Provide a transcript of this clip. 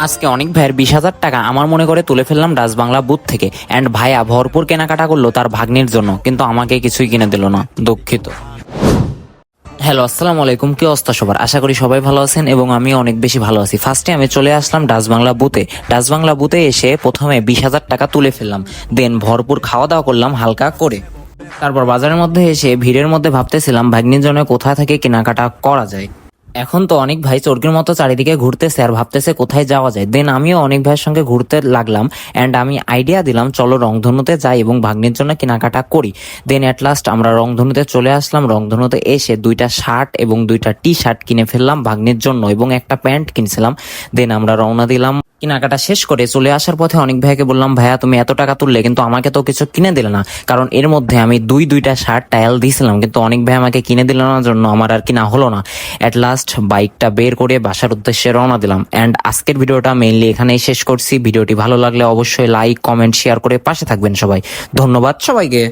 আজকে অনেক ভাইয়ের 20,000 টাকা আমার মনে করে তুলে ফেললাম ডাচ বাংলা বুথ থেকে। অ্যান্ড ভাইয়া ভরপুর কেনাকাটা করলো তার ভাগ্নির জন্য, কিন্তু আমাকে কিছুই কিনে দিল না, দুঃখিত। হ্যালো, আসসালামু আলাইকুম। কি অবস্থা সবার? আশা করি সবাই ভালো আছেন এবং আমি অনেক বেশি ভালো আছি। ফার্স্টে আমি চলে আসলাম ডাচ বাংলা বুথে। ডাচ বাংলা বুথে এসে প্রথমে 20,000 টাকা তুলে ফেললাম, দেন ভরপুর খাওয়া দাওয়া করলাম হালকা করে। তারপর বাজারের মধ্যে এসে ভিড়ের মধ্যে ভাবতেছিলাম ভাগ্নির জন্য কোথা থেকে কেনাকাটা করা যায়। এখন তো অনেক ভাই চরকির মতো চারিদিকে ঘুরতেছে আর ভাবতেছে কোথায় যাওয়া যায়। দেন আমিও অনেক ভাইয়ের সঙ্গে ঘুরতে লাগলাম অ্যান্ড আমি আইডিয়া দিলাম চলো রংধনুতে যাই এবং ভাগ্নির জন্য কেনাকাটা করি। দেন অ্যাট লাস্ট আমরা রংধনুতে চলে আসলাম। রংধনুতে এসে 2টা শার্ট এবং 2টা টি শার্ট কিনে ফেললাম ভাগ্নির জন্য এবং একটা প্যান্ট কিনছিলাম। দেন আমরা রওনা দিলাম। কেনাকাটা শেষ করে চলে আসার পথে অনেক ভাইকে বললাম, ভাইয়া তুমি এত টাকা তুললে কিন্তু আমাকে তো কিছু কিনে দিলে না, কারণ এর মধ্যে আমি দুইটা শার্ট টায়াল দিয়েছিলাম, কিন্তু অনেক ভাই আমাকে কিনে দিল না জন্য আমার আর কিনা হলো না। অ্যাট লাস্ট বাইকটা বের করে বাসার উদ্দেশ্যে রওনা দিলাম। অ্যান্ড আজকের ভিডিওটা মেইনলি এখানেই শেষ করছি। ভিডিওটি ভালো লাগলে অবশ্যই লাইক, কমেন্ট, শেয়ার করে পাশে থাকবেন সবাই। ধন্যবাদ সবাইকে।